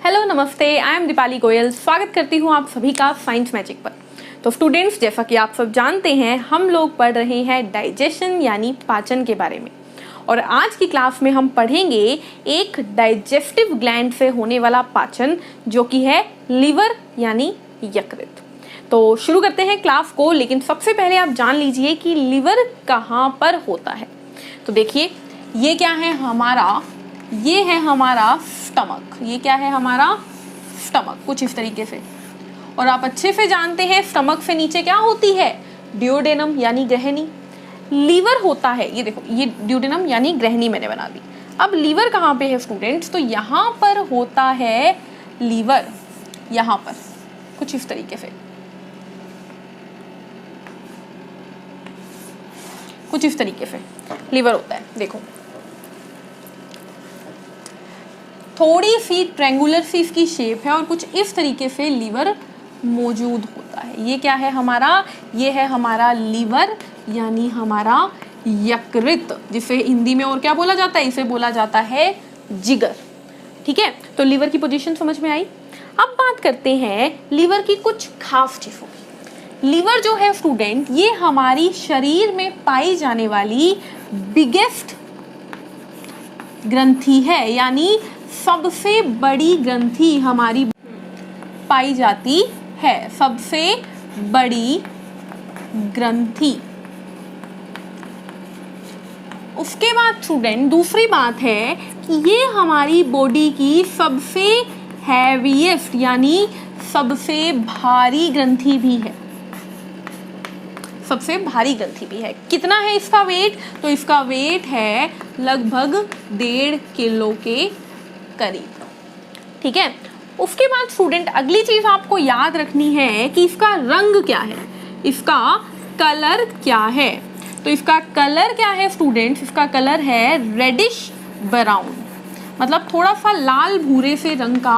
Hello नमस्ते, I am Deepali Goyal. स्वागत करती हूँ आप सभी का साइंस मैजिक पर। तो स्टूडेंट्स, जैसा कि आप सब जानते हैं, हम लोग पढ़ रहे हैं डाइजेशन यानी पाचन के बारे में। और आज की क्लास में हम पढ़ेंगे एक डाइजेस्टिव ग्लैंड से होने वाला पाचन, जो कि है लिवर यानी यकृत। तो शुरू करते हैं क्लास को, लेकिन सबसे पहले आप जान लीजिए कि लिवर कहाँ पर होता है। तो देखिए, ये क्या है हमारा, ये है हमारा स्टमक। ये क्या है हमारा स्टमक, कुछ इस तरीके से। और आप अच्छे से जानते हैं स्टमक से नीचे क्या होती है, ड्यूडेनम यानी ग्रहणी। लीवर होता है, ये देखो, ये ड्यूडेनम यानी ग्रहणी मैंने बना दी। अब लीवर कहाँ पे है स्टूडेंट्स, तो यहाँ पर होता है लीवर, यहाँ पर कुछ इस तरीके से, कुछ इस तरीके से लीवर होता है। देखो, थोड़ी सी ट्रायंगुलर सी इसकी शेप है और कुछ इस तरीके से लीवर मौजूद होता है। ये क्या है हमारा, ये है हमारा लीवर यानी हमारा यकृत, जिसे हिंदी में और क्या बोला जाता है, इसे बोला जाता है जिगर। ठीक है, तो लीवर की पोजीशन समझ में आई। अब बात करते हैं लीवर की कुछ खास चीजों की। लीवर जो है स्टूडेंट, ये हमारी शरीर में पाई जाने वाली बिगेस्ट ग्रंथि है, यानी सबसे बड़ी ग्रंथि हमारी पाई जाती है, सबसे बड़ी ग्रंथि। उसके बाद स्टूडेंट दूसरी बात है कि ये हमारी बॉडी की सबसे हैवीएस्ट यानी सबसे भारी ग्रंथि भी है, सबसे भारी ग्रंथि भी है। कितना है इसका वेट, तो इसका वेट है लगभग 1.5 किलो के करीब। ठीक है, उसके बाद स्टूडेंट अगली चीज आपको याद रखनी है कि इसका रंग क्या है, इसका कलर क्या है। तो इसका कलर क्या है स्टूडेंट्स, इसका कलर है रेडिश ब्राउन, मतलब थोड़ा सा लाल भूरे से रंग का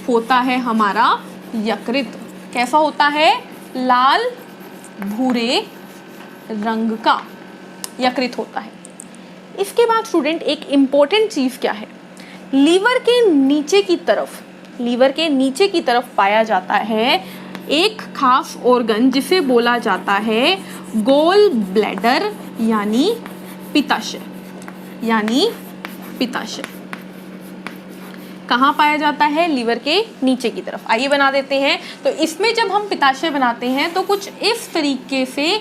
होता है हमारा यकृत। कैसा होता है, लाल भूरे रंग का यकृत होता है। इसके बाद स्टूडेंट एक इम्पोर्टेंट चीज क्या है, लीवर के नीचे की तरफ, लीवर के नीचे की तरफ पाया जाता है एक खास ऑर्गन, जिसे बोला जाता है गोल ब्लैडर यानी पित्ताशय, यानी पित्ताशय। कहाँ पाया जाता है, लीवर के नीचे की तरफ। आइए बना देते हैं। तो इसमें जब हम पित्ताशय बनाते हैं तो कुछ इस तरीके से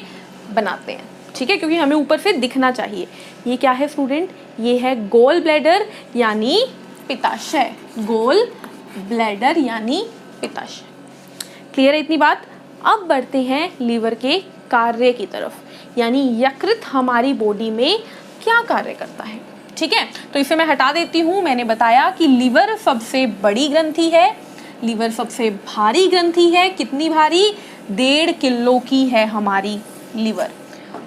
बनाते हैं, ठीक है, क्योंकि हमें ऊपर से दिखना चाहिए। ये क्या है स्टूडेंट, ये है गोल ब्लैडर यानी पित्ताशय, गोल ब्लैडर यानी पित्ताशय। क्लियर है इतनी बात। अब बढ़ते हैं लीवर के कार्य की तरफ, यानी यकृत हमारी बॉडी में क्या कार्य करता है। ठीक है, तो इसे मैं हटा देती हूँ। मैंने बताया कि लीवर सबसे बड़ी ग्रंथि है, लीवर सबसे भारी ग्रंथि है। कितनी भारी, 1.5 किलो की है हमारी लीवर।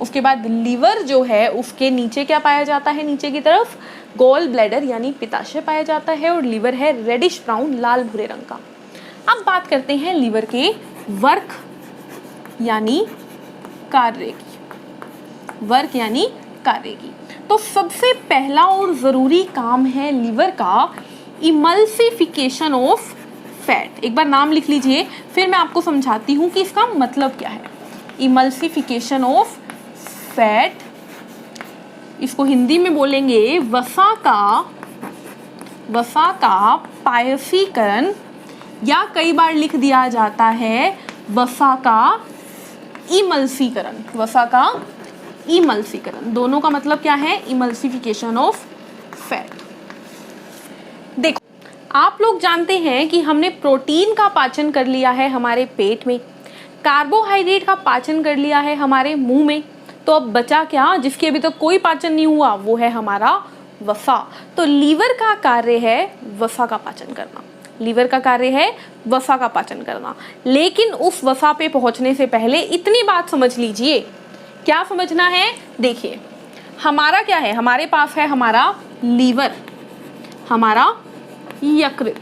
उसके बाद लीवर जो है उसके नीचे क्या पाया जाता है, नीचे की तरफ गोल ब्लैडर यानी पित्ताशय पाया जाता है, और लीवर है रेडिश ब्राउन, लाल भूरे रंग का। अब बात करते हैं लीवर के वर्क यानी कार्य की, वर्क यानी कार्य की। तो सबसे पहला और जरूरी काम है लीवर का इमल्सिफिकेशन ऑफ फैट। एक बार नाम लिख लीजिए, फिर मैं आपको समझाती हूँ कि इसका मतलब क्या है। इमल्सिफिकेशन ऑफ फैट, इसको हिंदी में बोलेंगे वसा का पायसीकरण, या कई बार लिख दिया जाता है वसा का इमल्सीकरण, वसा का इमल्सीकरण। दोनों का मतलब क्या है, इमल्सिफिकेशन ऑफ फैट। देखो, आप लोग जानते हैं कि हमने प्रोटीन का पाचन कर लिया है हमारे पेट में, कार्बोहाइड्रेट का पाचन कर लिया है हमारे मुंह में, तो अब बचा क्या, जिसके अभी तक कोई पाचन नहीं हुआ, वो है हमारा वसा। तो लीवर का कार्य है वसा का पाचन करना, लीवर का कार्य है वसा का पाचन करना। लेकिन उस वसा पे पहुंचने से पहले इतनी बात समझ लीजिए। क्या समझना है, देखिए, हमारा क्या है, हमारे पास है हमारा लीवर, हमारा यकृत।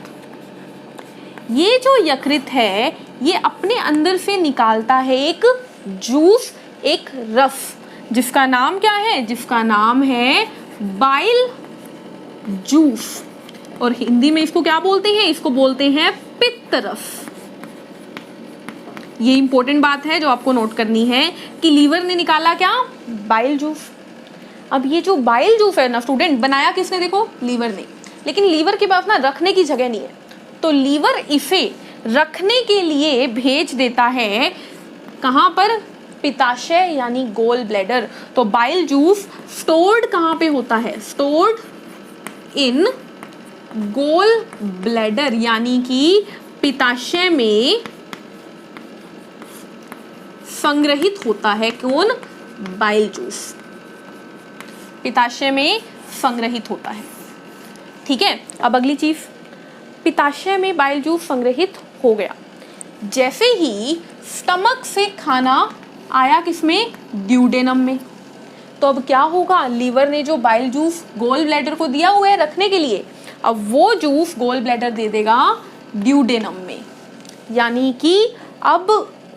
ये जो यकृत है, ये अपने अंदर से निकालता है एक जूस, एक रस, जिसका नाम क्या है, जिसका नाम है बाइल जूस। और हिंदी में इसको क्या बोलते हैं, इसको बोलते हैं पित्त रस। ये इंपॉर्टेंट बात है जो आपको नोट करनी है कि लीवर ने निकाला क्या, बाइल जूस। अब ये जो बाइल जूस है ना स्टूडेंट, बनाया किसने, देखो लीवर ने, लेकिन लीवर के पास ना रखने की जगह नहीं है, तो लीवर इसे रखने के लिए भेज देता है कहाँ पर, पित्ताशय यानी गोल ब्लैडर। तो बाइल जूस स्टोर्ड कहाँ पे होता है, स्टोर्ड इन गोल ब्लैडर, यानी कि पित्ताशय में संग्रहित होता है। कौन, बाइल जूस पित्ताशय में संग्रहित होता है। ठीक है, अब अगली चीज, पित्ताशय में बाइल जूस संग्रहित हो गया, जैसे ही स्टमक से खाना आया किसमें, ड्यूडेनम में, तो अब क्या होगा, लीवर ने जो बाइल जूस गोल ब्लैडर को दिया हुआ है रखने के लिए, अब वो जूस गोल ब्लैडर दे देगा ड्यूडेनम में। यानी कि अब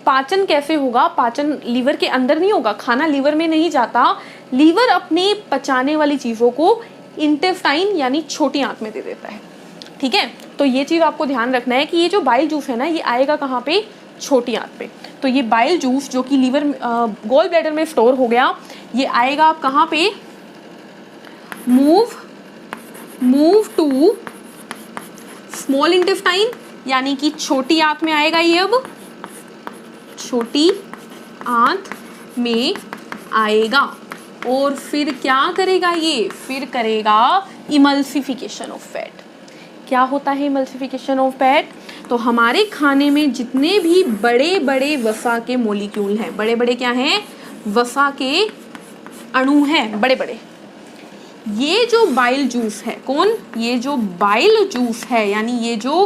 पाचन कैसे होगा, पाचन लीवर के अंदर नहीं होगा, खाना लीवर में नहीं जाता, लीवर अपने पचाने वाली चीज़ों को इंटेस्टाइन यानी छोटी आंत में दे देता है। ठीक है, तो ये चीज़ आपको ध्यान रखना है कि ये जो बाइल जूस है ना, ये आएगा कहाँ पे, छोटी आंत पे। तो ये बाइल जूस जो कि लीवर गोल ब्लैडर में स्टोर हो गया, ये आएगा आप कहाँ पे, मूव टू स्मॉल इंटेस्टाइन, यानी कि छोटी आंत में आएगा ये, अब छोटी आंत में आएगा, और फिर क्या करेगा ये, फिर करेगा इमल्सिफिकेशन ऑफ फैट। क्या होता है इमल्सिफिकेशन ऑफ फैट, तो हमारे खाने में जितने भी बड़े बड़े वसा के मॉलिक्यूल हैं, बड़े बड़े क्या हैं, वसा के अणु हैं बड़े बड़े, ये जो बाइल जूस है, कौन, ये जो बाइल जूस है यानी ये जो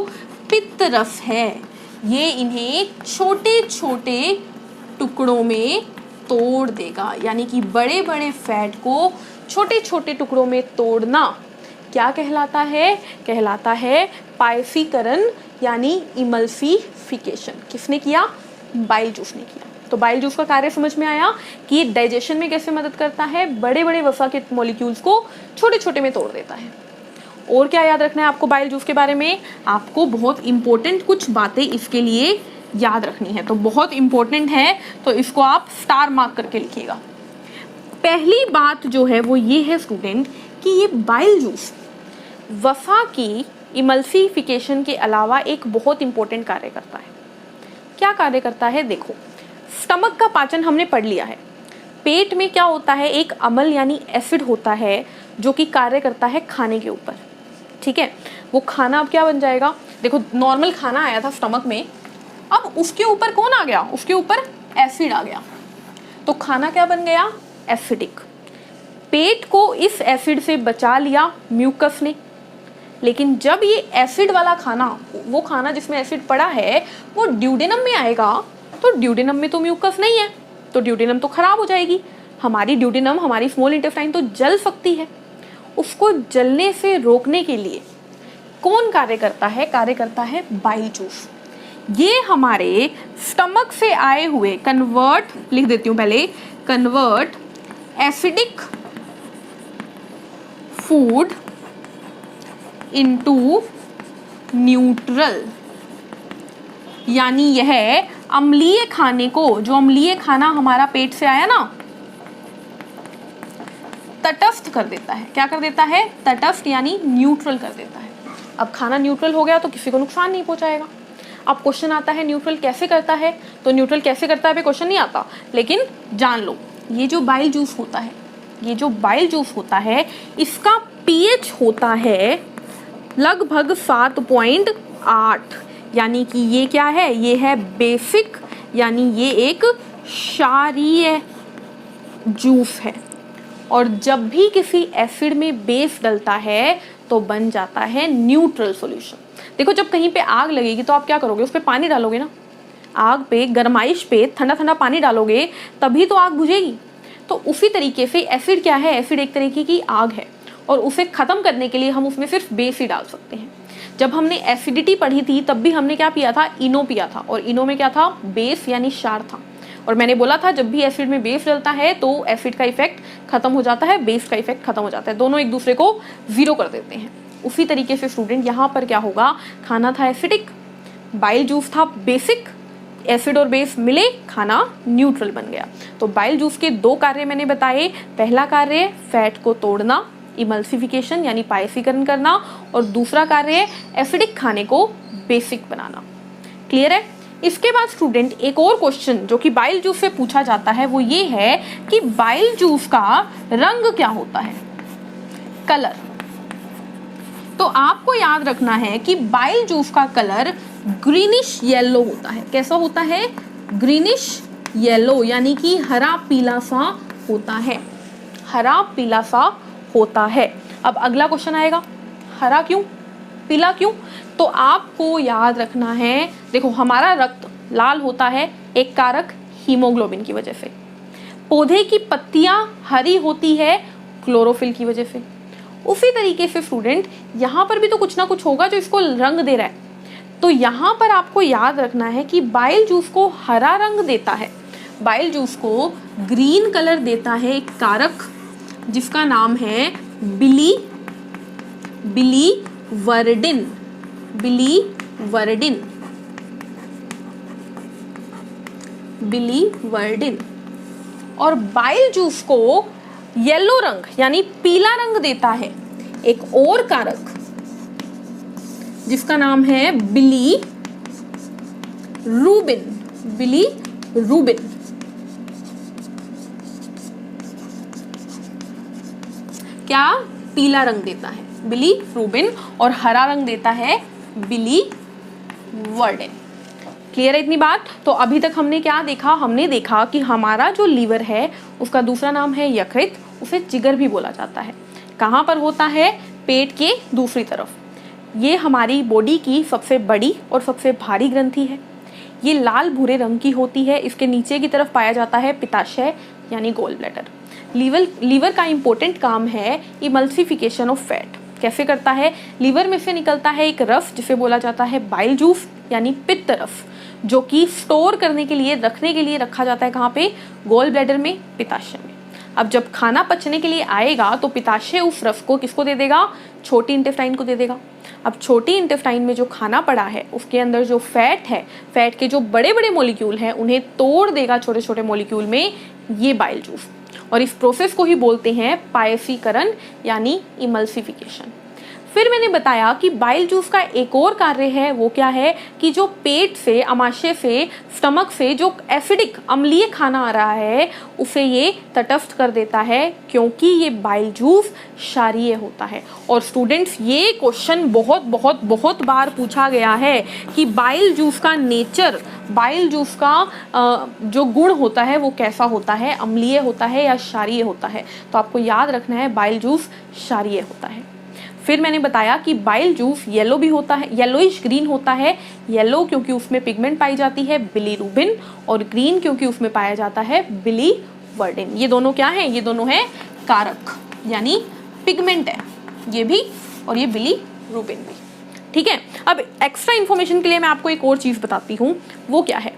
पित्त रस है, ये इन्हें छोटे छोटे टुकड़ों में तोड़ देगा। यानी कि बड़े बड़े फैट को छोटे छोटे टुकड़ों में तोड़ना क्या कहलाता है, कहलाता है पाइफीकरण यानी इमल्सिफिकेशन। किसने किया, बाइल जूस ने किया। तो बाइल जूस का कार्य समझ में आया कि ये डाइजेशन में कैसे मदद करता है, बड़े बड़े वसा के मॉलिक्यूल्स को छोटे छोटे में तोड़ देता है। और क्या याद रखना है आपको बाइल जूस के बारे में, आपको बहुत इंपॉर्टेंट कुछ बातें इसके लिए याद रखनी है, तो बहुत इंपॉर्टेंट है, तो इसको आप स्टार मार्क करके लिखिएगा। पहली बात जो है वो ये है स्टूडेंट कि ये बाइल जूस वसा की इमल्सिफिकेशन के अलावा एक बहुत इंपॉर्टेंट कार्य करता है। क्या कार्य करता है, देखो स्टमक का पाचन हमने पढ़ लिया है, पेट में क्या होता है, एक अम्ल यानी एसिड होता है जो कि कार्य करता है खाने के ऊपर। ठीक है, वो खाना अब क्या बन जाएगा, देखो नॉर्मल खाना आया था स्टमक में, अब उसके ऊपर कौन आ गया, उसके ऊपर एसिड आ गया, तो खाना क्या बन गया, एसिडिक। पेट को इस एसिड से बचा लिया म्यूकस ने, लेकिन जब ये एसिड वाला खाना, वो खाना जिसमें एसिड पड़ा है, वो ड्यूडेनम में आएगा, तो ड्यूडेनम में तो म्यूकस नहीं है, तो ड्यूडेनम तो खराब हो जाएगी। हमारी ड्यूडेनम, हमारी स्मॉल इंटेस्टाइन तो जल सकती है। उसको जलने से रोकने के लिए कौन कार्य करता है, कार्य करता है बाइल जूस। ये हमारे स्टमक से आए हुए कन्वर्ट, लिख देती हूँ पहले, convert acidic food into neutral, यानी यह अम्लीय खाने को, जो अम्लीय खाना हमारा पेट से आया ना, तटस्थ कर देता है। क्या कर देता है, तटस्थ यानी न्यूट्रल कर देता है। अब खाना न्यूट्रल हो गया तो किसी को नुकसान नहीं पहुंचाएगा। अब क्वेश्चन आता है न्यूट्रल कैसे करता है, तो न्यूट्रल कैसे करता है पे क्वेश्चन नहीं आता, लेकिन जान लो ये जो बाइल जूस होता है, ये जो बाइल जूस होता है, इसका पीएच होता है लगभग 7.8, यानी कि ये क्या है, ये है बेसिक, यानी ये एक क्षारीय जूस है। और जब भी किसी एसिड में बेस डलता है तो बन जाता है न्यूट्रल सॉल्यूशन। देखो जब कहीं पे आग लगेगी तो आप क्या करोगे, उस पर पानी डालोगे ना, आग पे गरमाइश पे ठंडा ठंडा पानी डालोगे तभी तो आग बुझेगी। तो उसी तरीके से एसिड क्या है, एसिड एक तरीके की आग है, और उसे ख़त्म करने के लिए हम उसमें सिर्फ बेस ही डाल सकते हैं। जब हमने एसिडिटी पढ़ी थी तब भी हमने क्या पिया था, इनो पिया था, और इनो में क्या था, बेस यानी क्षार था। और मैंने बोला था जब भी एसिड में बेस डलता है तो एसिड का इफेक्ट खत्म हो जाता है, बेस का इफेक्ट खत्म हो जाता है, दोनों एक दूसरे को जीरो कर देते हैं। उसी तरीके से स्टूडेंट यहाँ पर क्या होगा, खाना था एसिडिक, बाइल जूस था बेसिक, एसिड और बेस मिले, खाना न्यूट्रल बन गया। तो बाइल जूस के 2 कार्य मैंने बताए। पहला कार्य फैट को तोड़ना, इमल्सिफिकेशन यानी पायसीकरण करना, और दूसरा कार्य एसिडिक खाने को बेसिक बनाना। क्लियर है? इसके बाद स्टूडेंट एक और क्वेश्चन जो कि बाइल जूस से पूछा जाता है वो ये है कि बाइल जूस का रंग क्या होता है, कलर। तो आपको याद रखना है कि बाइल जूस का कलर ग्रीनिश येलो होता है। कैसा होता है? ग्रीनिश येलो, यानी कि हरा पीला सा होता है, हरा पीला सा होता है। अब अगला क्वेश्चन आएगा, हरा क्यों, पीला क्यों? तो आपको याद रखना है, देखो हमारा रक्त लाल होता है एक कारक हीमोग्लोबिन की वजह से, पौधे की पत्तियां हरी होती है क्लोरोफिल की वजह से। उसी तरीके से स्टूडेंट यहाँ पर भी तो कुछ ना कुछ होगा जो इसको रंग दे रहा है। तो यहाँ पर आपको याद रखना है कि बाइल जूस को हरा रंग देता है, बाइल जूस को ग्रीन कलर देता है एक कारक जिसका नाम है बिलीवर्डिन, बिलीवर्डिन। और बाइल जूस को येलो रंग यानी पीला रंग देता है एक और कारक जिसका नाम है बिलीरुबिन। क्या पीला रंग देता है बिलीरुबिन और हरा रंग देता है बिलीवर्डिन। क्लियर है इतनी बात? तो अभी तक हमने क्या देखा, हमने देखा कि हमारा जो लीवर है उसका दूसरा नाम है यकृत, उसे जिगर भी बोला जाता है। कहाँ पर होता है? पेट के दूसरी तरफ। ये हमारी बॉडी की सबसे बड़ी और सबसे भारी ग्रंथि है। ये लाल भूरे रंग की होती है। इसके नीचे की तरफ पाया जाता है पित्ताशय यानी गोल ब्लैडर। लीवर का इंपॉर्टेंट काम है इमल्सिफिकेशन ऑफ फैट। कैसे करता है? लीवर में से निकलता है एक रस जिसे बोला जाता है बाइल जूस यानी पित्त रस, जो कि स्टोर करने के लिए, रखने के लिए रखा जाता है कहाँ पे? गोल ब्लैडर में, पित्ताशय में। अब जब खाना पचने के लिए आएगा तो पित्ताशय उस रस को किसको दे देगा? छोटी इंटेस्टाइन को दे देगा। अब छोटी इंटेस्टाइन में जो खाना पड़ा है उसके अंदर जो फैट है, फैट के जो बड़े बड़े मॉलिक्यूल हैं उन्हें तोड़ देगा छोटे छोटे मॉलिक्यूल में ये बाइल जूस, और इस प्रोसेस को ही बोलते हैं पायसीकरण यानी इमल्सिफिकेशन। फिर मैंने बताया कि बाइल जूस का एक और कार्य है, वो क्या है कि जो पेट से, आमाशय से, स्टमक से जो एसिडिक अम्लीय खाना आ रहा है उसे ये तटस्थ कर देता है, क्योंकि ये बाइल जूस क्षारीय होता है। और स्टूडेंट्स ये क्वेश्चन बहुत बहुत बहुत बार पूछा गया है कि बाइल जूस का नेचर, बाइल जूस का जो गुण होता है वो कैसा होता है, अम्लीय होता है या क्षारीय होता है? तो आपको याद रखना है बाइल जूस क्षारीय होता है। फिर मैंने बताया कि बाइल जूस येलो भी होता है, येलोइश ग्रीन होता है। येलो क्योंकि उसमें पिगमेंट पाई जाती है बिलीरुबिन, और ग्रीन क्योंकि उसमें पाया जाता है बिलीवर्डिन। ये दोनों क्या है? ये दोनों है कारक यानी पिगमेंट है ये भी, और ये बिलीरुबिन भी। ठीक है, अब एक्स्ट्रा इन्फॉर्मेशन के लिए मैं आपको एक और चीज़ बताती हूँ, वो क्या है?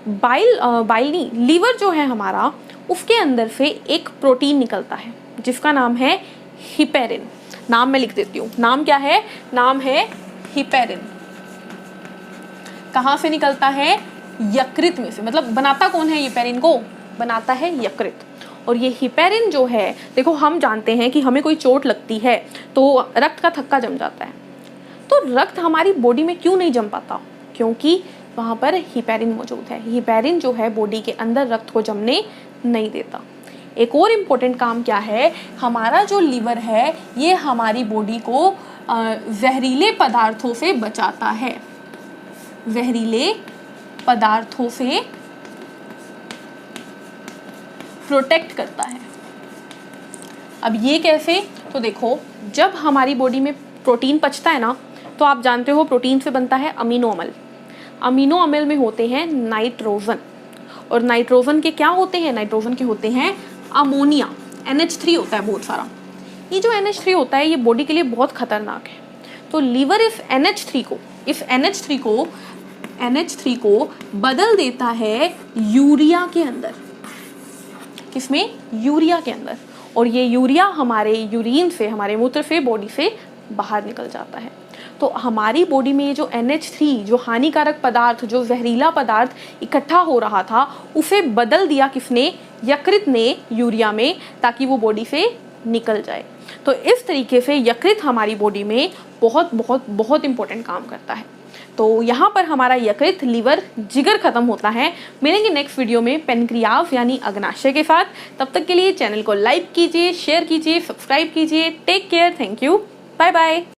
लीवर जो है हमारा, उसके अंदर से एक प्रोटीन निकलता है जिसका नाम है हिपेरिन। नाम मैं लिख देती हूँ, नाम क्या है? नाम है हिपेरिन। कहाँ से निकलता है? यकृत में से। मतलब बनाता कौन है हिपेरिन को? बनाता है यकृत। और ये हिपेरिन जो है, देखो हम जानते हैं कि हमें कोई चोट लगती है तो रक्त का थक्का जम जाता है, तो रक्त हमारी बॉडी में क्यों नहीं जम पाता? क्योंकि वहाँ पर हिपेरिन मौजूद है। हिपेरिन जो है बॉडी के अंदर रक्त को जमने नहीं देता। एक और इम्पोर्टेंट काम क्या है? हमारा जो लीवर है ये हमारी बॉडी को जहरीले पदार्थों से बचाता है, जहरीले पदार्थों से प्रोटेक्ट करता है। अब ये कैसे? तो देखो, जब हमारी बॉडी में प्रोटीन पचता है ना, तो आप जानते हो प्रोटीन से बनता है अमीनो अम्ल। अमीनो अम्ल में होते हैं नाइट्रोजन, और नाइट्रोजन के क्या होते हैं? नाइट्रोजन के होते हैं अमोनिया। NH3 होता है बहुत सारा। ये जो NH3 होता है ये बॉडी के लिए बहुत खतरनाक है। तो लीवर इस NH3 को बदल देता है यूरिया के अंदर। किसमें? यूरिया के अंदर। और ये यूरिया हमारे यूरिन से, हमारे मूत्र से बॉडी से बाहर निकल जाता है। तो हमारी बॉडी में ये जो NH3 जो हानिकारक पदार्थ, जो जहरीला पदार्थ इकट्ठा हो रहा था, उसे बदल दिया किसने? यकृत ने यूरिया में, ताकि वो बॉडी से निकल जाए। तो इस तरीके से यकृत हमारी बॉडी में बहुत बहुत बहुत इंपॉर्टेंट काम करता है। तो यहाँ पर हमारा यकृत, लिवर, जिगर खत्म होता है। मिलेंगे नेक्स्ट वीडियो में पेनक्रियाज यानी अग्नाशय के साथ। तब तक के लिए चैनल को लाइक कीजिए, शेयर कीजिए, सब्सक्राइब कीजिए। Take care, thank you, bye bye.